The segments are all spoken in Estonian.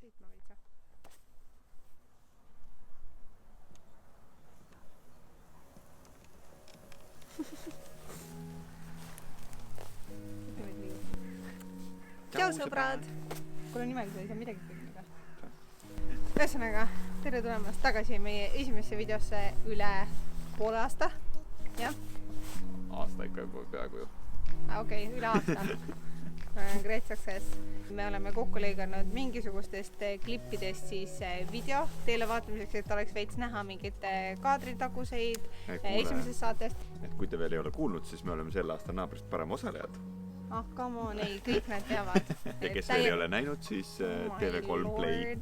sõitma veitsa. Tšau sõbrad! Kuule nimega ei saa midagi teha. Ühesõnaga, tere tulemast tagasi meie esimesse videosse üle poole aasta. Jah? Aasta ikka juba peaaegu ju. Okei, üle aasta. Great success. Me oleme kokku lõiganud mingisugustest klippidest siis video teile vaatamiseks, et oleks veits näha mingit kaadritaguseid esimesest saatest. Et kui te veel ei ole kuulnud, siis me oleme selle aasta naabrist parem osalejad. Ah, come on, ei, kõik nad teavad. Ja kes veel ei ole näinud, siis TV3 Play.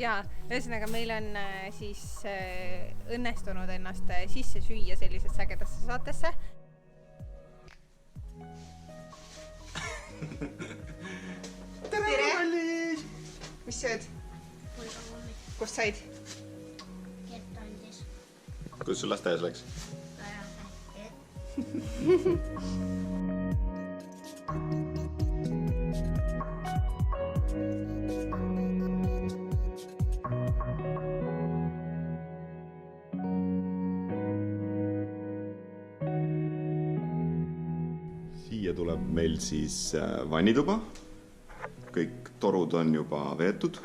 Jaa, ühesõnaga meil on siis õnnestunud ennast sisse süüa sellisesse ägedasse saatesse. Tere! Mis sööd? Kust said? Kettandis. Kus sul lasteaias läks? Siia tuleb meil siis vannituba. Kõik torud on juba veetud.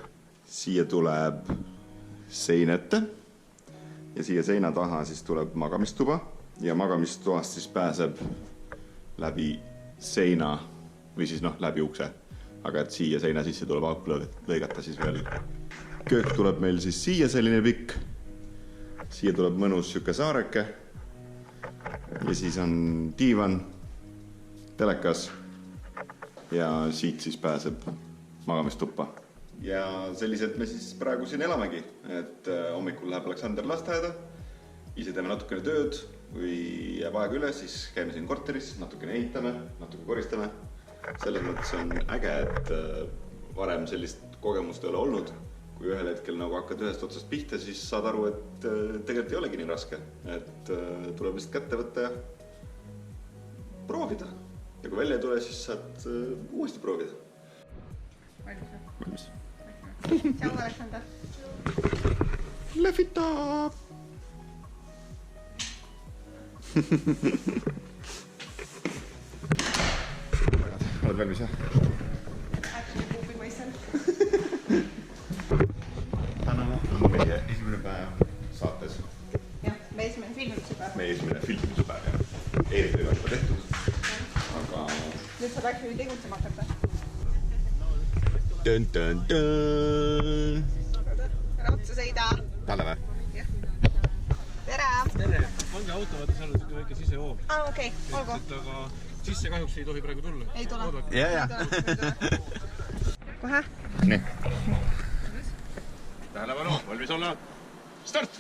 Siia tuleb sein ette. Ja siia seina taha siis tuleb magamistuba. Ja magamistoast siis pääseb läbi seina või siis läbi ukse. Aga et siia seina sisse tuleb auk lõigata siis veel. Köök tuleb meil siis siia selline pikk. Siia tuleb mõnus süke saareke. Ja siis on diivan, telekas ja siit siis pääseb magamistuppa. Ja selliselt me siis praegu siin elamegi, et hommikul läheb Aleksander lasteaeda. Ise teeme natukene tööd, kui jääb aega üle, siis käime siin korteris, natukene ehitame, natuke koristame. Selles mõttes on äge, et varem sellist kogemust ei ole olnud. Kui ühel hetkel hakkad ühest otsast pihta, siis saad aru, et tegelikult ei olegi nii raske. Et tuleb lihtsalt kätte võtta ja proovida. Ja kui välja ei tule, siis saad uuesti proovida. Valmis. Tšau, Aleksander! Lefita! Oled valmis, jah? Actually puubi mõistan. Täna on meie esimene päev saates. Jah, meie esimene filmimise päev. Meie esimene filmimise päev, jah. Eeltöö on juba tehtud, aga... Nüüd saab actually tegutsema hakata. Dun, dun, dun! Ära otsa sõida! Talle või? Tere! Tere! Pange auto, vaata seal on väike sisehoov. Okei, olgu. Aga sisse kahjuks ei tohi praegu tulla. Ei tule. Jaa. Kohe? Nii. Tähelepanu, valmis olla. Start!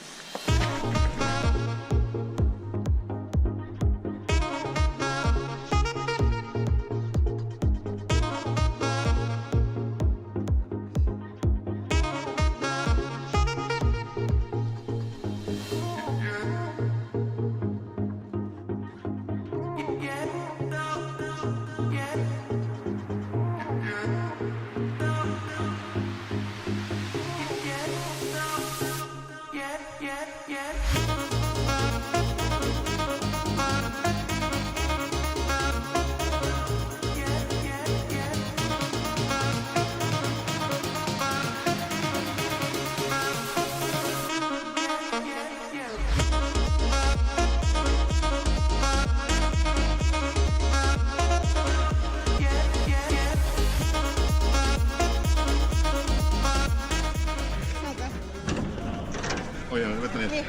Hoiame, võtta nii.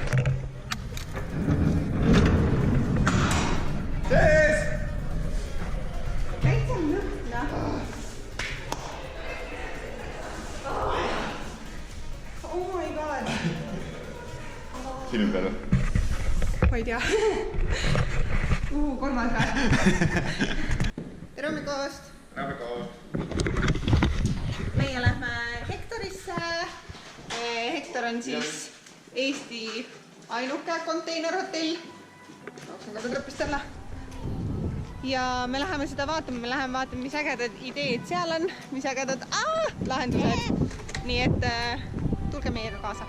Sees! Veits on lõhna. Oh my god! Filmi peale. Ma ei tea. Kolmas või? Tere hommikust! Tere hommikust! Meie lähme Hektorisse. Hektor on siis Eesti ainuke konteinerhotell. Jooksen kodu trõppist alla. ja me läheme seda vaatama, mis ägedad ideed seal on, mis ägedad lahendused. Nii et tulge meiega kaasa.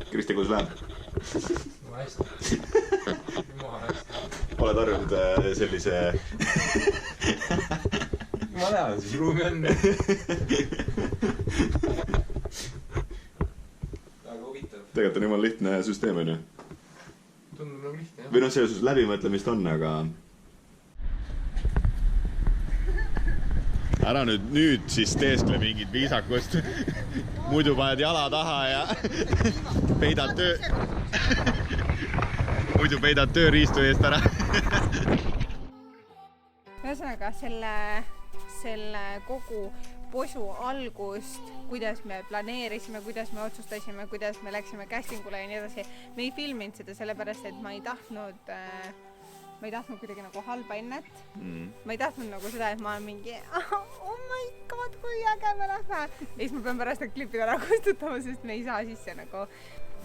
Kristi, kus läheb? Ma hästi. Oled harjunud sellise... Ma tean, siis ruumi on. Väga huvitav. Tegelikult on jumala lihtne süsteem, on ju? Tundub nagu lihtne, jah. Või noh, selles läbimõtlemist on, aga... Ära nüüd siis teeskle mingit viisakust. Muidu paned jala taha ja peidad Muidu peidad tööriistu eest ära. Ühesõnaga, selle kogu posu algust, kuidas me planeerisime, kuidas me otsustasime, kuidas me läksime castingule ja nii edasi. Me ei filminud seda sellepärast, et ma ei tahtnud kuidagi nagu halba ennet. Ma ei tahtnud nagu seda, et ma olen mingi oh my god, kui äge me lähme. Ja siis ma pean pärast need klipid ära kustutama, sest me ei saa sisse nagu.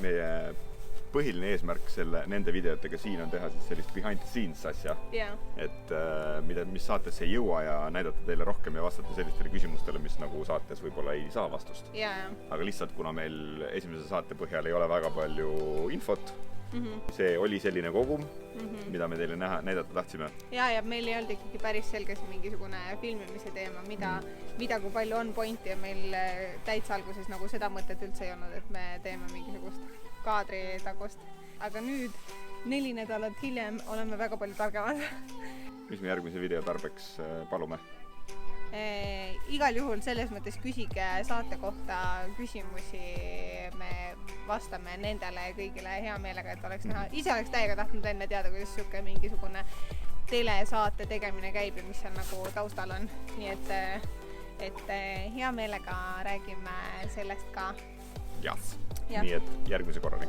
Meie põhiline eesmärk nende videotega siin on teha siis sellist behind the scenes asja. Yeah. Et mis saatesse ei jõua ja näidata teile rohkem ja vastata sellistele küsimustele, mis nagu saates võib-olla ei saa vastust. Yeah. Aga lihtsalt, kuna meil esimese saate põhjal ei ole väga palju infot, see oli selline kogum, mida me teile näidata tahtsime. Ja meil ei olnud ikkagi päris selge mingisugune filmimise teema, mida kui palju on pointi ja meil täitsa alguses nagu seda mõtet üldse ei olnud, et me teeme mingisugust kaadritagust. Aga nüüd, 4 nädalat hiljem, oleme väga palju targemad. Mis me järgmise video tarbeks palume? Igal juhul selles mõttes küsige saate kohta küsimusi, me vastame nendele kõigile hea meelega, et oleks näha. Ise oleks täiega tahtnud enne teada, kuidas siuke mingisugune telesaate tegemine käib ja mis seal nagu taustal on. Nii et hea meelega räägime sellest ka. Jah. Nii et järgmise korrani.